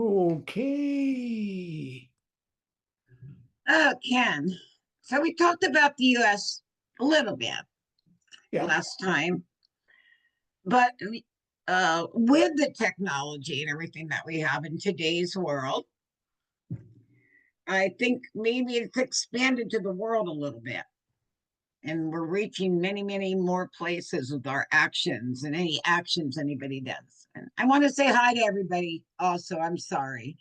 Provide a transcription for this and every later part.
Okay. Oh, Ken. So we talked about the US a little bit Yeah. last time, but with the technology and everything that we have in today's world, I think maybe it's expanded to the world a little bit. And we're reaching many, many more places with our actions and any actions anybody does. And I want to say hi to everybody also. I'm sorry.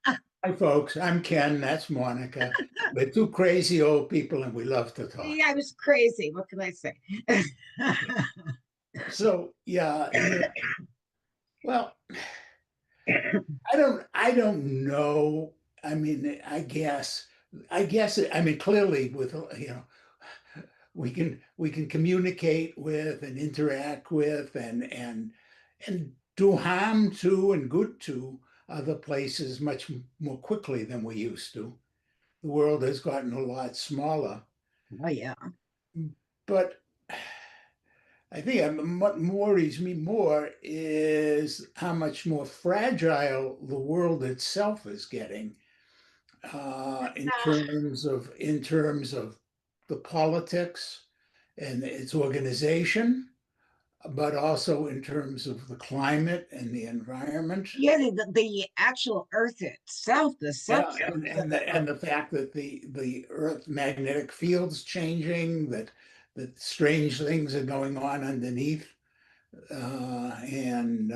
Hi, folks. I'm Ken. That's Monica. We're two crazy old people and we love to talk. Yeah, I was crazy. What can I say? So, yeah, well, I don't know. I mean, I mean, clearly with, we can communicate with and interact with and do harm to and good to other places much more quickly than we used to. The world has gotten a lot smaller. Oh, yeah. But I think what worries me more is how much more fragile the world itself is getting in terms of the politics and its organization, but also in terms of the climate and the environment. Yeah, the actual Earth itself, the Yeah, substance. and the fact that the Earth magnetic field's changing, that strange things are going on underneath, and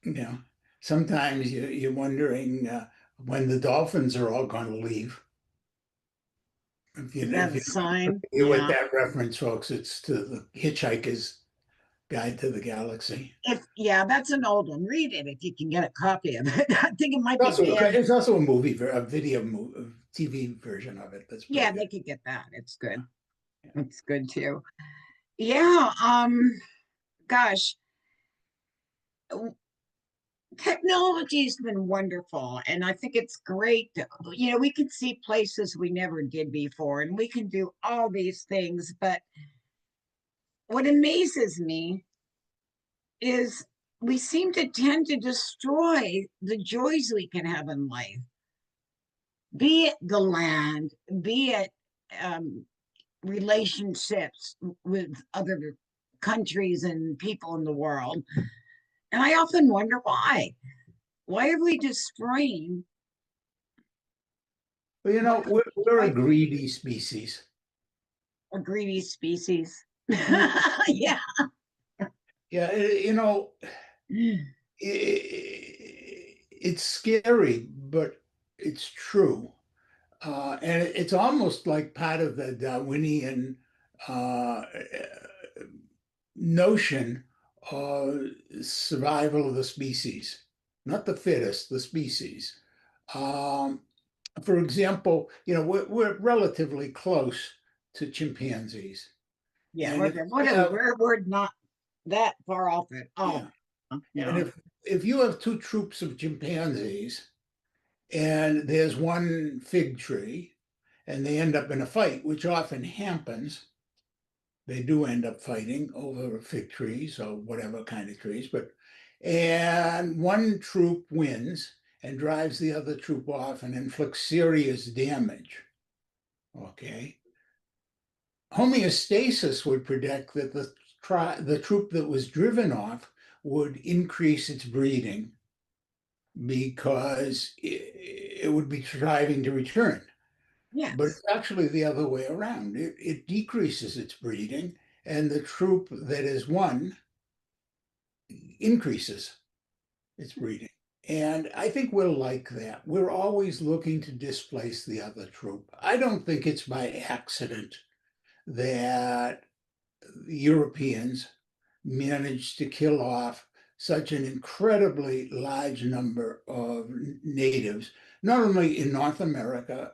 you know, sometimes you're wondering when the dolphins are all going to leave. Is If that a sign? you with Yeah. that reference, folks, it's to the Hitchhiker's Guide to the Galaxy. Yeah, that's an old one. Read it if you can get a copy of it. I think it might be banned. It's also a movie, a video a TV version of it. That's pretty Yeah, good. they could get that. It's Yeah. good. Yeah. It's good too. Yeah, gosh, technology's been wonderful, and I think it's great. We can see places we never did before, and we can do all these things. But what amazes me is we seem to tend to destroy the joys we can have in life, be it the land, be it um, relationships with other countries and people in the world. And I often wonder why. Why are we destroying But what we're a life greedy species. a greedy species? We, Yeah. yeah, it's scary, but it's true. And it's almost like part of the Darwinian uh, notion of survival of the species, not the fittest, the species. Um, for example, we're relatively close to chimpanzees. Yeah, And if you have, we're not that far off at yeah, all. You and know, if you have two troops of chimpanzees and there's one fig tree and they end up in a fight, which often happens, they do end up fighting over fig trees or whatever kind of trees, and one troop wins and drives the other troop off and inflicts serious damage. Okay. Homeostasis would predict that the troop that was driven off would increase its breeding because it would be striving to return. But yes. it's actually the other way around. It decreases its breeding, and the troop that is won increases its breeding. And I think we're like that. We're always looking to displace the other troop. I don't think it's by accident that Europeans managed to kill off such an incredibly large number of natives, not only in North America,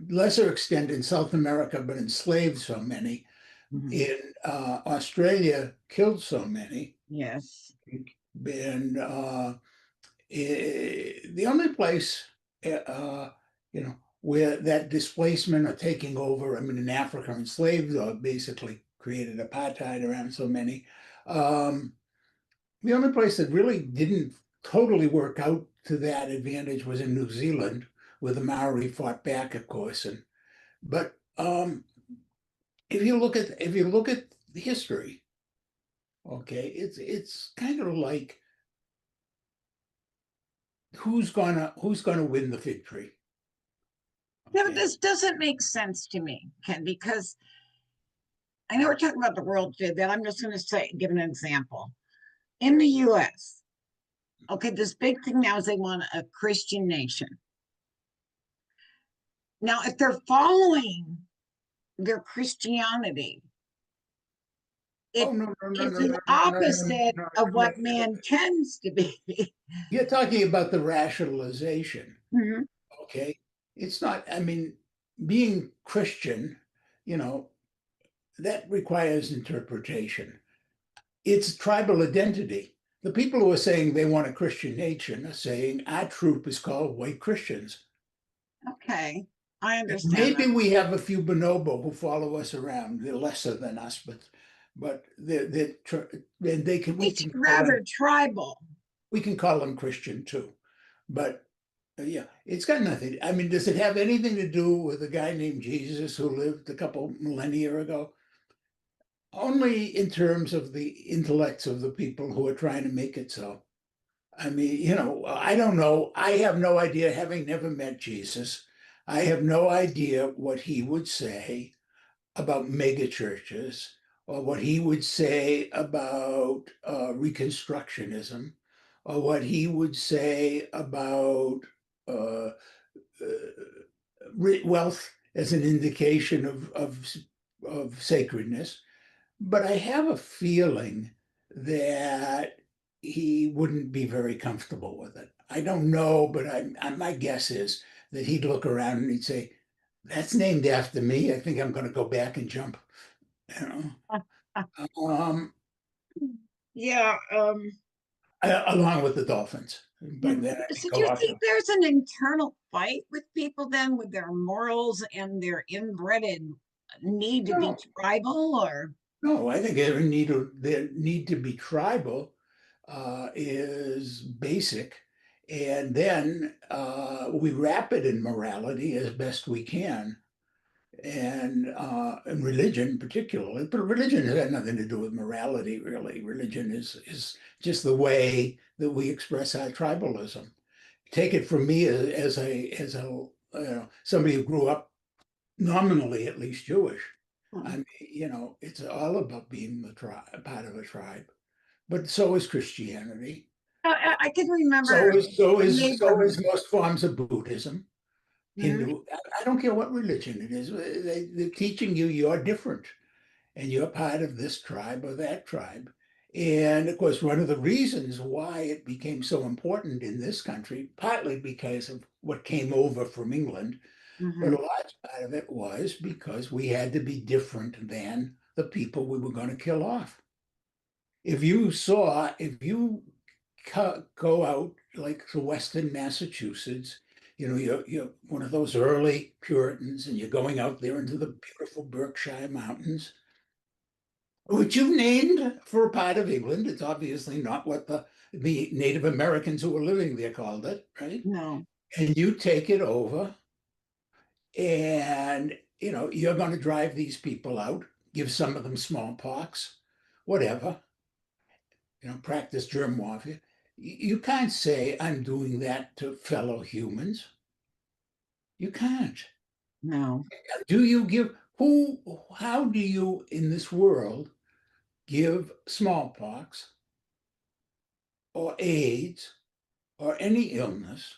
lesser extent in South America, but enslaved so many. Mhm. In Australia, killed so many. Yes. And the only place, where that displacement or taking over, I mean, in Africa, enslaved or basically created apartheid around so many. The only place that really didn't totally work out to that advantage was in New Zealand, where the Maori fought back, of course. And but if you look at the history, okay, it's kind of like who's gonna win the victory? No, Okay. this doesn't make sense to me, Ken, because I know we're talking about the world today, but I'm just going to say, give an example. In the US, okay, this big thing now is they want a Christian nation. Now, if they're following their Christianity, Oh, it no, no, no, is no, an no, no, no, no, opposite no, of no, what no. man tends to be. You're talking about the rationalization. Mhm. Okay. It's not, I mean, being Christian, you know, that requires interpretation. It's tribal identity. The people who are saying they want a Christian nation are saying our troop is called white Christians. Okay, I And understand maybe that. we have a few bonobo who follow us around. They're lesser than us, but and they can It's rather tribal. we can call them Christian too. But yeah, it's got nothing. I mean, does it have anything to do with a guy named Jesus who lived a couple millennia ago? Only in terms of the intellects of the people who are trying to make it so. I mean, I don't know. I have no idea, having never met Jesus. I have no idea what he would say about mega churches or what he would say about Reconstructionism or what he would say about uh, wealth as an indication of sacredness. But I have a feeling that he wouldn't be very comfortable with it. I don't know, but my guess is that he'd look around and he'd say, "That's named after me. I think I'm going to go back and jump." You know, um, Yeah. along with the Dolphins. By then, I So think do a you lot think of there's an internal fight with people then with their morals and their inbred need to be no, tribal or no. I think there need to be tribal is basic, and then we wrap it in morality as best we can, and religion particularly. But religion has got nothing to do with morality, really. Religion is just the way that we express our tribalism. Take it from me as a somebody who grew up nominally at least Jewish. I Hmm. mean, it's all about being the tribe, part of a tribe. But so is Christianity. I can remember a So is neighbor. most forms of Buddhism, Mhm. Hindu. I don't care what religion it is. They're teaching you you're different and you're part of this tribe or that tribe. And of course, one of the reasons why it became so important in this country, partly because of what came over from England, but Mhm. a large part of it was because we had to be different than the people we were going to kill off. If you go out like to Western Massachusetts, you're one of those early Puritans, and you're going out there into the beautiful Berkshire Mountains, which you named for a part of England. It's obviously not what the Native Americans who were living there called it, right? No, And you take it over, and you're going to drive these people out, give some of them smallpox, whatever, practice germ warfare. You can't say I'm doing that to fellow humans. You can't. no. Do you give how do you in this world give smallpox or AIDS or any illness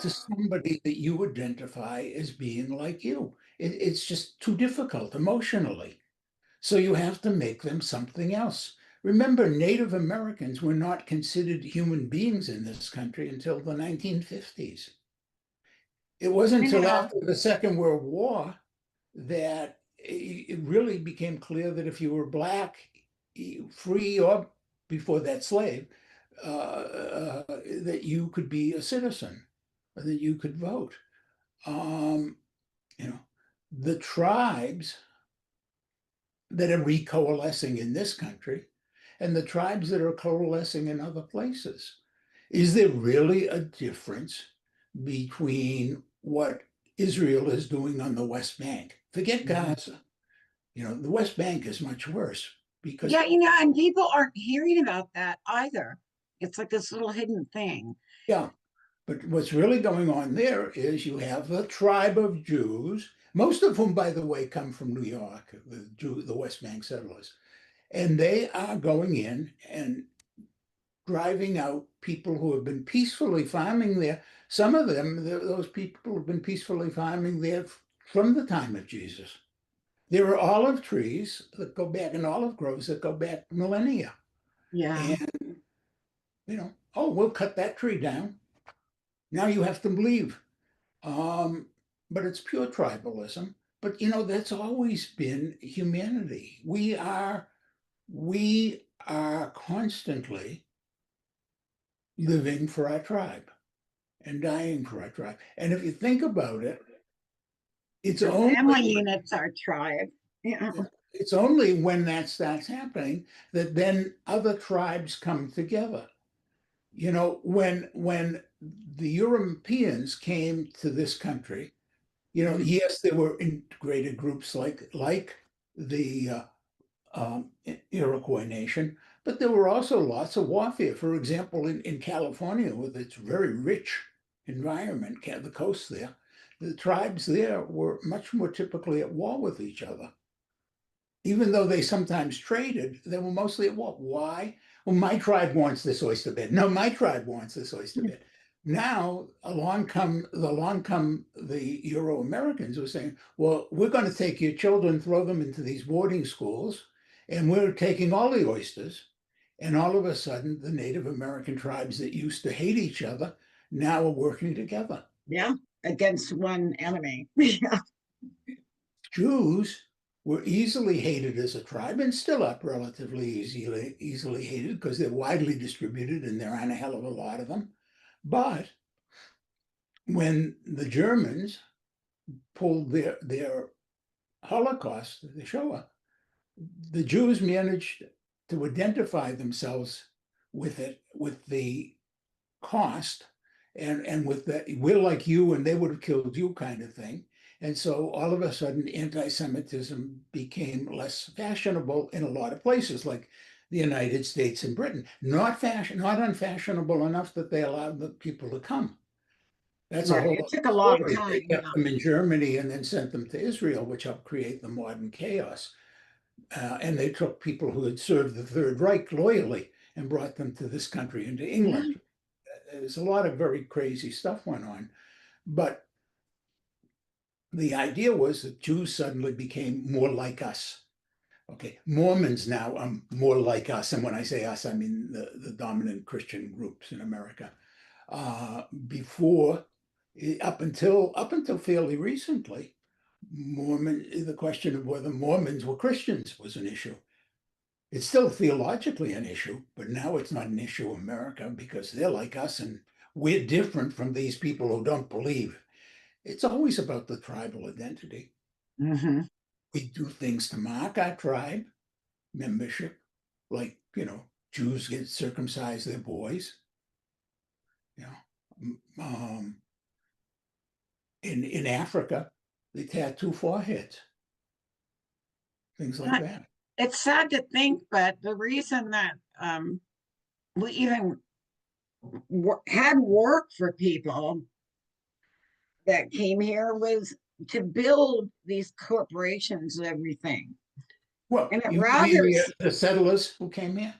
to somebody that you identify as being like you? It's just too difficult emotionally. So you have to make them something else. Remember, Native Americans were not considered human beings in this country until the 1950s. It wasn't I until know. after the Second World War that it really became clear that if you were black, free or before that slave, that you could be a citizen, or that you could vote. Um, you know, the tribes that are recoalescing in this country and the tribes that are coalescing in other places. Is there really a difference between what Israel is doing on the West Bank? Forget Mhm. Gaza. The West Bank is much worse because, Yeah, and people aren't hearing about that either. It's like this little hidden thing. yeah, but what's really going on there is you have a tribe of Jews, most of whom, by the way, come from New York, the West Bank settlers, and they are going in and driving out people who have been peacefully farming there. Some of them, those people have been peacefully farming there from the time of Jesus. There are olive trees that go back and olive groves that go back millennia. Yeah. And, oh, we'll cut that tree down. Now you have to leave. Um, but it's pure tribalism. But that's always been humanity. We are constantly living for our tribe and dying for our tribe. And if you think about it, it's Our only family units, our tribe. Yeah. it's only when that starts happening that then other tribes come together. When the Europeans came to this country, Mhm. yes, there were integrated groups like the Iroquois Nation, but there were also lots of warfare. For example, in California, with its very rich environment, the coast there, the tribes there were much more typically at war with each other. Even though they sometimes traded, they were mostly at war. Why? Well, my tribe wants this oyster bed. No, my tribe wants this oyster bed. Now, along come the Euro Americans who are saying, well, we're going to take your children, throw them into these boarding schools, and we're taking all the oysters. And all of a sudden, the Native American tribes that used to hate each other now are working together. Yeah. Against one enemy. Yeah. Jews were easily hated as a tribe and still are relatively easily hated because they're widely distributed and there aren't a hell of a lot of them. But when the Germans pulled their Holocaust, the Shoah, the Jews managed to identify themselves with it, with the cost, and with that, we're like you and they would have killed you kind of thing. And so all of a sudden, anti-Semitism became less fashionable in a lot of places, like the United States and Britain. Not unfashionable enough that they allowed the people to come. That's a Right. whole It took a other long story. They time. kept Yeah. them in Germany and then sent them to Israel, which helped create the modern chaos. And they took people who had served the Third Reich loyally and brought them to this country, into Yeah. England. There's a lot of very crazy stuff went on. But the idea was that Jews suddenly became more like us. Okay, Mormons now are more like us. And when I say us, I mean the dominant Christian groups in America. Before, up until fairly recently, the question of whether Mormons were Christians was an issue. It's still theologically an issue, but now it's not an issue in America because they're like us and we're different from these people who don't believe. It's always about the tribal identity. Hmm. We do things to mark our tribe membership, like, Jews get circumcised their boys, you know. In Africa, they tattoo foreheads, things like that. It's sad to think, but the reason that we even had work for people that came here was to build these corporations and everything. Well, And it you rather, mean the settlers who came here?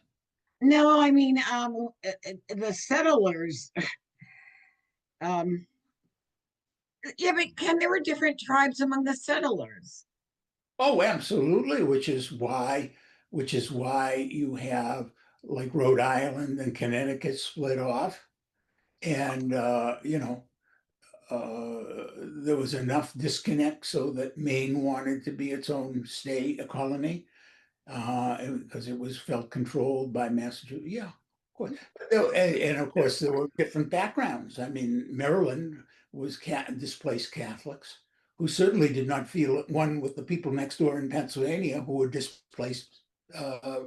no, I mean, the settlers, um, yeah, but there were different tribes among the settlers. Oh, absolutely, which is why you have like Rhode Island and Connecticut split off. And there was enough disconnect so that Maine wanted to be its own state, a colony, because it was felt controlled by Massachusetts. Yeah, of course. And of course, there were different backgrounds. I mean, Maryland was displaced Catholics who certainly did not feel at one with the people next door in Pennsylvania who were displaced uh,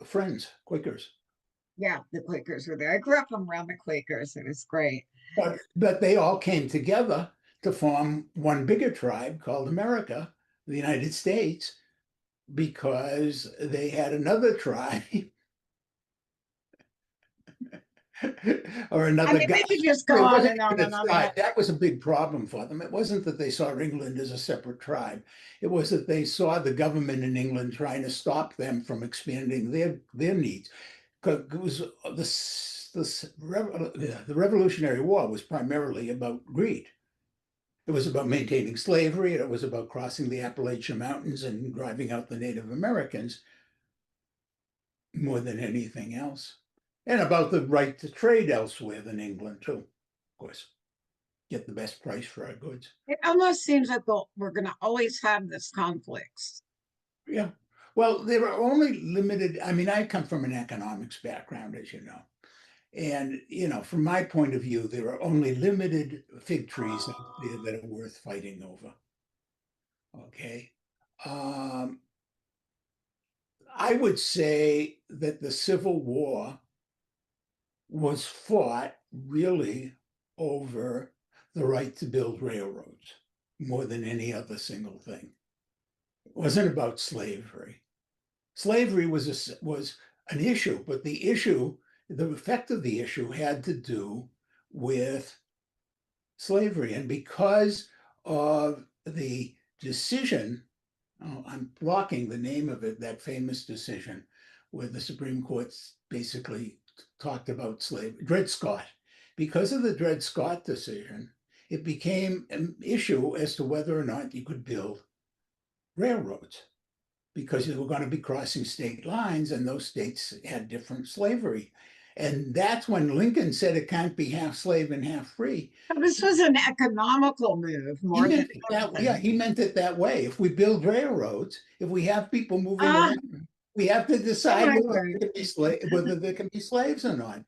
Friends, Quakers. Yeah, the Quakers were there. I grew up around the Quakers. It was great. But they all came together to form one bigger tribe called America, the United States, because they had another tribe or I another mean, guy. we could just go It on wasn't and on even a and on tribe. about. That was a big problem for them. It wasn't that they saw England as a separate tribe. It was that they saw the government in England trying to stop them from expanding their needs. Because it was the Revolutionary War was primarily about greed. It was about maintaining slavery. It was about crossing the Appalachian Mountains and driving out the Native Americans more than anything else. And about the right to trade elsewhere than England, too, of course, get the best price for our goods. It almost seems like we're going to always have this conflicts. Yeah. Well, there are only limited. I mean, I come from an economics background, as you know. And, from my point of view, there are only limited fig trees out there that are worth fighting over. Okay. Um, I would say that the Civil War was fought really over the right to build railroads more than any other single thing. It wasn't about slavery. Slavery was an issue, but the effect of the issue had to do with slavery. And because of the decision, oh, I'm blocking the name of it, that famous decision where the Supreme Court basically talked about slavery, Dred Scott. Because of the Dred Scott decision, it became an issue as to whether or not you could build railroads because you were going to be crossing state lines and those states had different slavery. And that's when Lincoln said it can't be half slave and half free. So this was an economical move He more than meant it that, yeah, anything. he meant it that way. If we build railroads, if we have people moving Ah, around, we have to decide right, whether right. there can be slaves or not.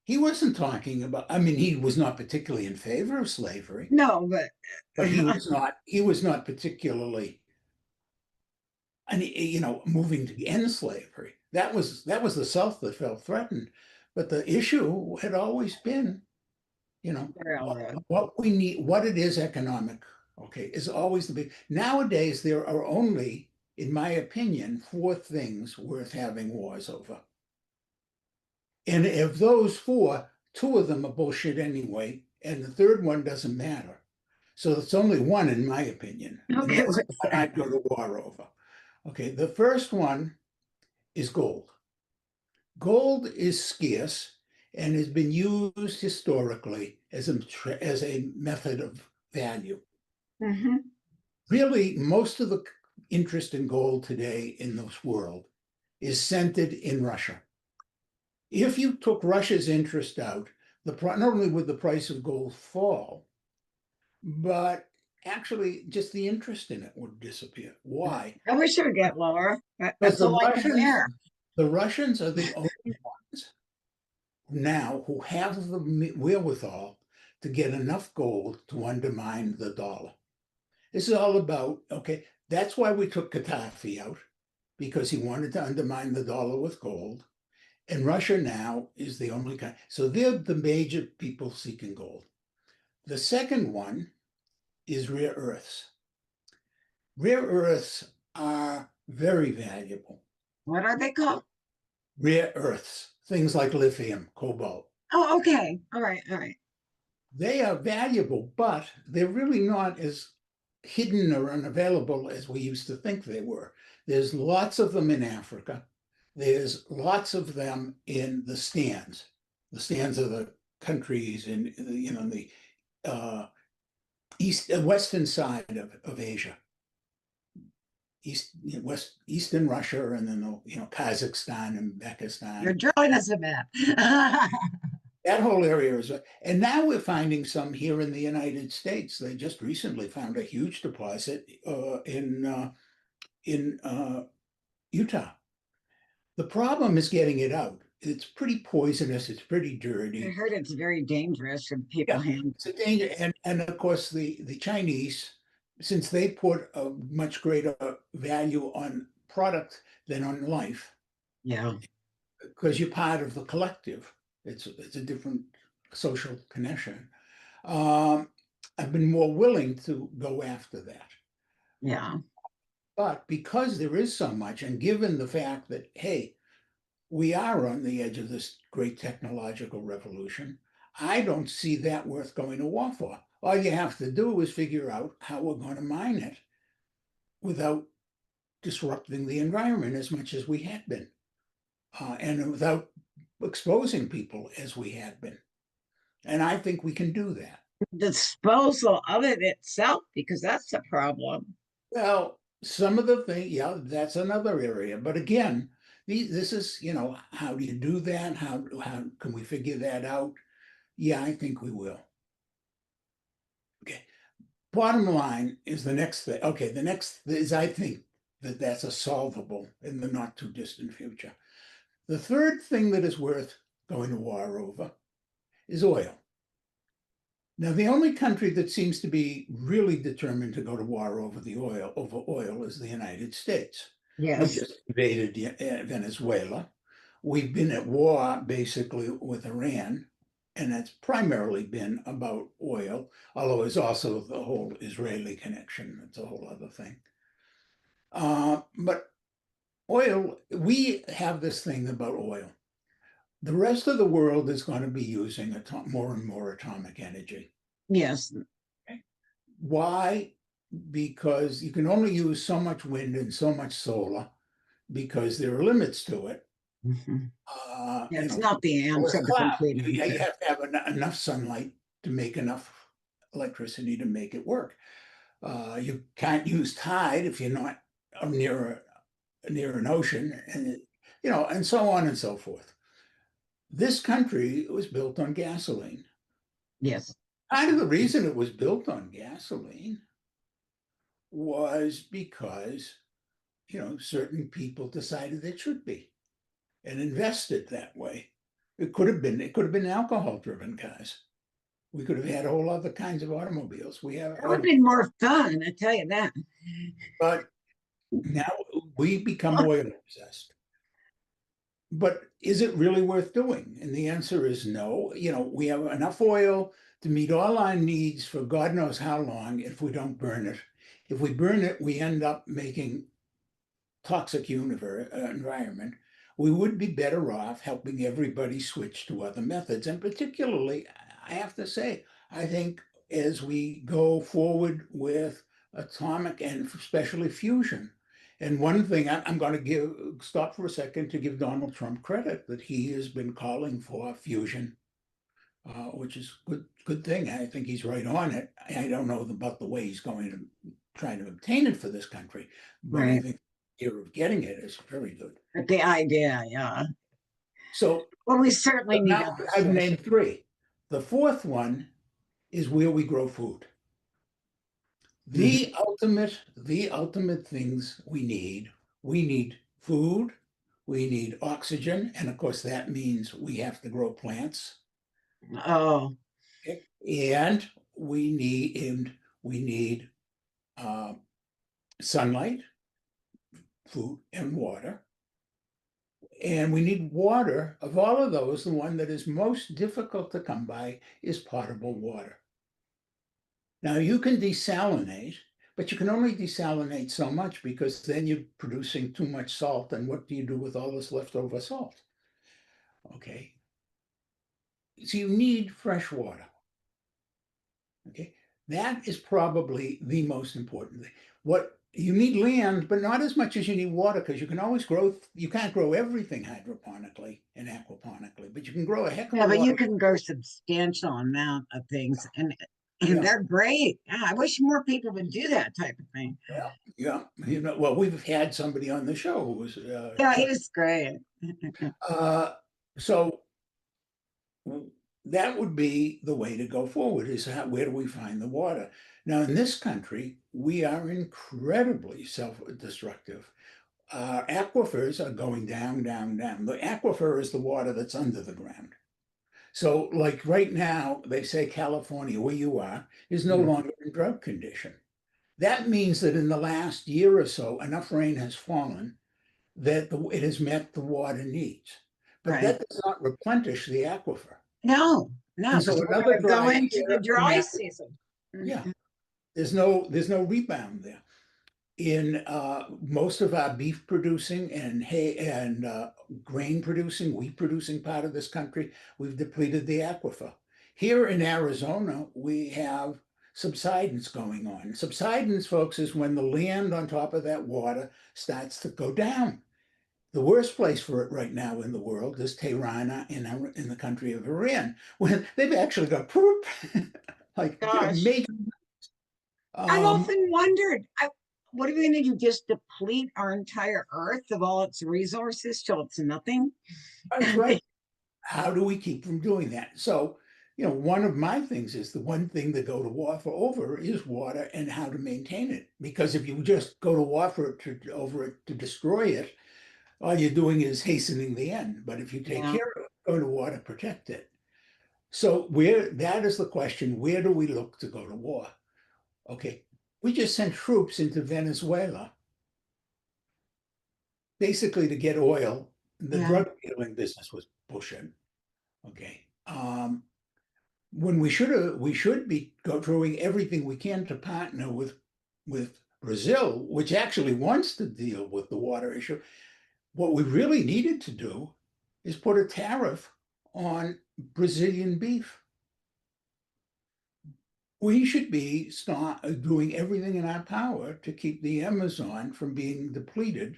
He wasn't talking about, I mean, he was not particularly in favor of slavery, No, but but he was not particularly, and moving to end slavery. That was the South that felt threatened. But the issue had always been, railroad. what we need, what it is economic, okay, is always the big. Nowadays, there are only, in my opinion, four things worth having wars over. And of those four, two of them are bullshit anyway, and the third one doesn't matter. So it's only one, in my opinion, and Okay, that's what's what that? I'd go to war over. Okay, the first one is gold. Gold is scarce and has been used historically as a method of value. Hmm. Really, most of the interest in gold today in this world is centered in Russia. If you took Russia's interest out, not only would the price of gold fall, but actually just the interest in it would disappear. Why? I wish it would get lower. Because That's all I can wear. the Russians are the only ones now who have the wherewithal to get enough gold to undermine the dollar. This is all about, okay, that's why we took Gaddafi out, because he wanted to undermine the dollar with gold. And Russia now is the only country. So they're the major people seeking gold. The second one is rare earths. Rare earths are very valuable. What are they called? Rare earths, things like lithium, cobalt, Oh, okay. All right, all right. they are valuable, but they're really not as hidden or unavailable as we used to think they were. There's lots of them in Africa. There's lots of them in the stands. The stands are the countries in the western side of Asia, eastern Russia, and then Kazakhstan and You're Uzbekistan. drawing us a map. That whole area is, and now we're finding some here in the United States. They just recently found a huge deposit in Utah. The problem is getting it out. It's pretty poisonous. It's pretty I dirty. heard it's very dangerous for people Yeah, handling. it's a danger. And of course, the Chinese, since they put a much greater value on product than on life, Yeah. because you're part of the collective. It's a different social connection. Um, I've been more willing to go after that. Yeah. But because there is so much, and given the fact that, hey, we are on the edge of this great technological revolution, I don't see that worth going to war for. All you have to do is figure out how we're going to mine it without disrupting the environment as much as we had been, and without exposing people as we had been. And I think we can do that. Disposal of it itself, because that's a problem. Well, some of the things, yeah, that's another area. But again, this is, how do you do that? How can we figure that out? Yeah, I think we will. Okay. Bottom line is the next thing. Okay, the next is I think that that's a solvable in the not too distant future. The third thing that is worth going to war over is oil. Now, the only country that seems to be really determined to go to war over oil is the United States. We Yes. just invaded Venezuela. We've been at war basically with Iran, and it's primarily been about oil, although it's also the whole Israeli connection. It's a whole other thing. But oil, we have this thing about oil. The rest of the world is going to be using more and more atomic energy. Yes. Why? Because you can only use so much wind and so much solar because there are limits to it. Mhm. Uh, Yeah, you it's know, not the with answer, the cloud, complete you answer. have to have enough sunlight to make enough electricity to make it work. You can't use tide if you're not near an ocean, and so on and so forth. This country was built on gasoline. Yes. Part of the reason it was built on gasoline was because, certain people decided it should be and invested that way. It could have been alcohol driven cars. We could have had all other kinds of automobiles. That would be more fun, I tell you that. But now we become oil obsessed. But is it really worth doing? And the answer is no. We have enough oil to meet all our needs for God knows how long if we don't burn it. If we burn it, we end up making toxic environment. We would be better off helping everybody switch to other methods. And particularly, I have to say, I think as we go forward with atomic and especially fusion. And one thing I'm going to stop for a second to give Donald Trump credit that he has been calling for fusion, which is good thing. I think he's right on it. I don't know about the way he's going to try to obtain it for this country, but I Right. think the idea of getting it is very good. But the idea, yeah. So Well, we certainly need now other I've sources. named three. The fourth one is where we grow food. Mhm. The ultimate things we need food, we need oxygen, and of course that means we have to grow plants. Oh, Okay? And we need uh, sunlight, food, and water. And we need water. Of all of those, the one that is most difficult to come by is potable water. Now, you can desalinate, but you can only desalinate so much because then you're producing too much salt. And what do you do with all this leftover salt? Okay. So you need fresh water. Okay. That is probably the most important thing. What you need land, but not as much as you need water, because you can't grow everything hydroponically and aquaponically, but you can grow a heck of yeah, a but lot you of, can grow substantial amount of things, and yeah, they're great. Yeah, I wish more people would do that type of thing. yeah, yeah. Well, we've had somebody on the show who was Yeah, it is great. so that would be the way to go forward is where do we find the water? Now, in this country, we are incredibly self-destructive. Our aquifers are going down, down, down. The aquifer is the water that's under the ground. So, like right now, they say California, where you are, is no Yeah. longer in drought condition. That means that in the last year or so, enough rain has fallen that it has met the water needs. but Right. that does not replenish the aquifer. No, no, And so because we're another gonna go dry into the year, and dry that, season. yeah, Mhm. there's no rebound there. In most of our beef producing and hay and grain producing, wheat producing part of this country, we've depleted the aquifer. Here in Arizona, we have subsidence going on. Subsidence, folks, is when the land on top of that water starts to go down. The worst place for it right now in the world is Tehran in the country of Iran, when they've actually got poop, like Gosh, major. I've Um, often wondered, what are we gonna do? Just deplete our entire earth of all its resources till it's nothing? that's right. How do we keep from doing that? So, one of my things is the one thing to go to war for over is water and how to maintain it. Because if you just go to war for over it to destroy it, all you're doing is hastening the end. But if you take Yeah, care of it, go to war to protect it. So that is the question, where do we look to go to war? Okay, we just sent troops into Venezuela, basically to get oil. The yeah. drug dealing business was pushing. Okay. When we should be doing everything we can to partner with Brazil, which actually wants to deal with the water issue. What we really needed to do is put a tariff on Brazilian beef. We should be start doing everything in our power to keep the Amazon from being depleted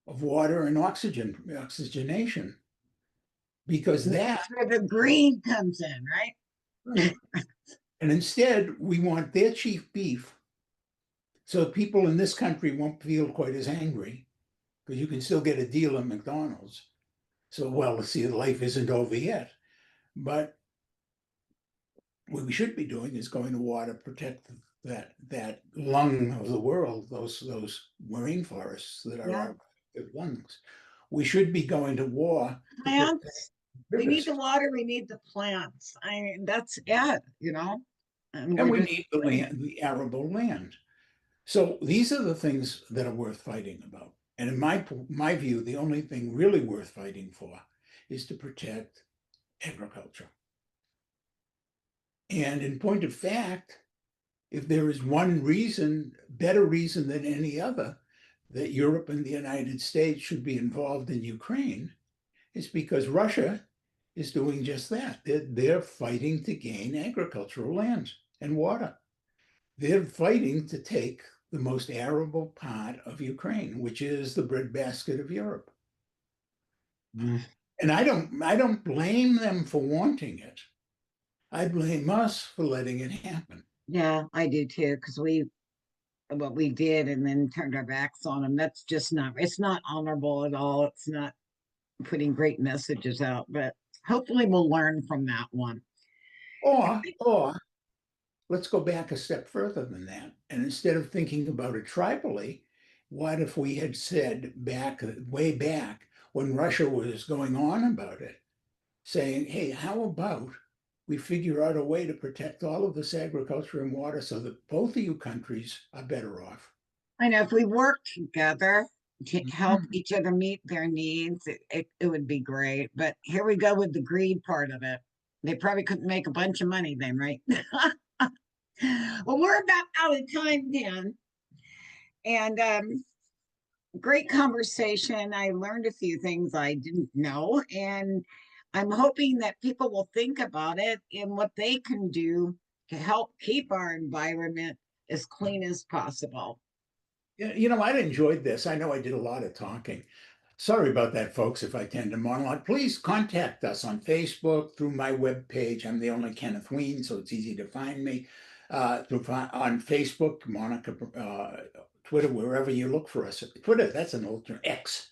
of water and oxygenation, because that That's where the green comes in, right? and instead we want their cheap beef so people in this country won't feel quite as angry because you can still get a deal at McDonald's. So, well, let's see, life isn't over yet. But what we should be doing is going to war to protect that lung of the world, those marine forests that are Yeah, our lungs. We should be going to war to protect plants. We need rivers. the water, we need the plants. I mean, that's it. And And we're we just need the land, the arable land. So these are the things that are worth fighting about. And in my view, the only thing really worth fighting for is to protect agriculture. And in point of fact, if there is one reason, better reason than any other, that Europe and the United States should be involved in Ukraine, it's because Russia is doing just that. They're fighting to gain agricultural land and water. They're fighting to take the most arable part of Ukraine, which is the breadbasket of Europe. Mm. And I don't blame them for wanting it. I blame us for letting it happen. Yeah, I do too, because we what we did and then turned our backs on them. That's just not it's not honorable at all. It's not putting great messages out, but hopefully we'll learn from that one. Or let's go back a step further than that. And instead of thinking about it tribally, what if we had said way back when Russia was going on about it, saying, hey, how about we figure out a way to protect all of this agriculture and water so that both of you countries are better off? I know if we work together to help Mhm. each other meet their needs, it would be great. But here we go with the greed part of it. They probably couldn't make a bunch of money then, right? Well, we're about out of time, Dan. And great conversation. I learned a few things I didn't know. And I'm hoping that people will think about it and what they can do to help keep our environment as clean as possible. Yeah, I enjoyed this. I know I did a lot of talking. Sorry about that, folks, if I tend to monologue. Please contact us on Facebook, through my webpage. I'm the only Kenneth Ween, so it's easy to find me. On Facebook, Monica, Twitter, wherever you look for us. Twitter, that's an old term. X.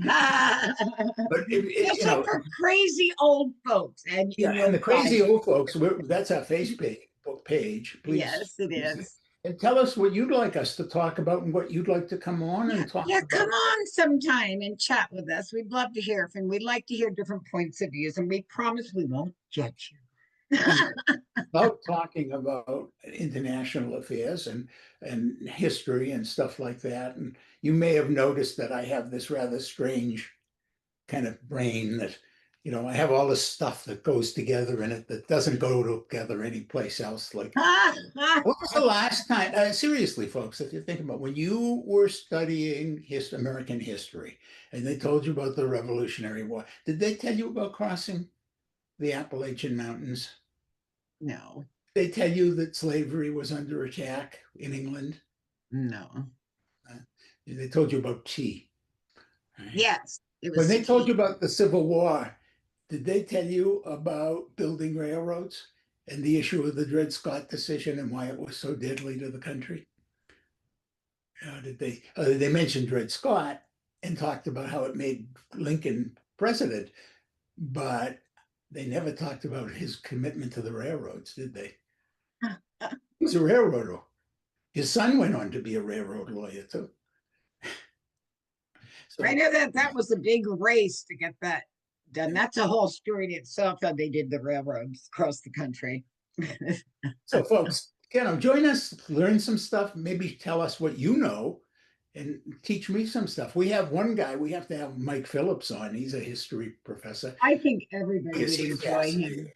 But Especially for crazy old folks, and yeah, and you'll the find crazy old folks, that's our Facebook page. Please, yes, it please, is. and tell us what you'd like us to talk about and what you'd like to come on Yeah, and talk yeah, come about. on sometime and chat with us. We'd love to hear from. We'd like to hear different points of views, and we promise we won't judge you. And about talking about international affairs and history and stuff like that. And you may have noticed that I have this rather strange kind of brain that, I have all this stuff that goes together in it that doesn't go together anyplace else. Like, what was the last time, seriously, folks, if you think about when you were studying American history and they told you about the Revolutionary War, did they tell you about crossing the Appalachian Mountains? No, They tell you that slavery was under attack in England? no. They told you about tea. Right? Yes, it When was they told tea. you about the Civil War, did they tell you about building railroads and the issue of the Dred Scott decision and why it was so deadly to the country? They mentioned Dred Scott and talked about how it made Lincoln president, but they never talked about his commitment to the railroads, did they? He was a railroader. His son went on to be a railroad lawyer too. So, I know that was a big race to get that done. That's a whole story in itself, how they did the railroads across the country. so folks, join us, learn some stuff, maybe tell us what you know, and teach me some stuff. We have one guy, we have to have Mike Phillips on. He's a history professor. I think everybody Is would he enjoy fascinating? him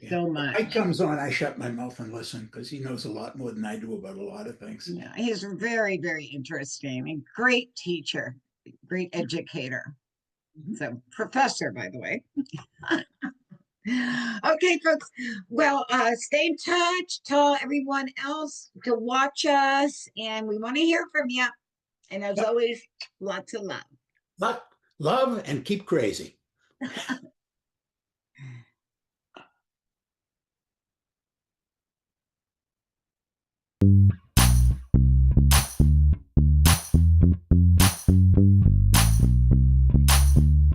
Yeah. so When Mike much. comes on, I shut my mouth and listen because he knows a lot more than I do about a lot of things. Yeah, he's very, very interesting and great teacher, great educator. Mhm. So, professor, by the way. Okay, folks. Well, stay in touch. Tell everyone else to watch us, and we want to hear from you. And as Yep. always, lots of love. Love and keep crazy.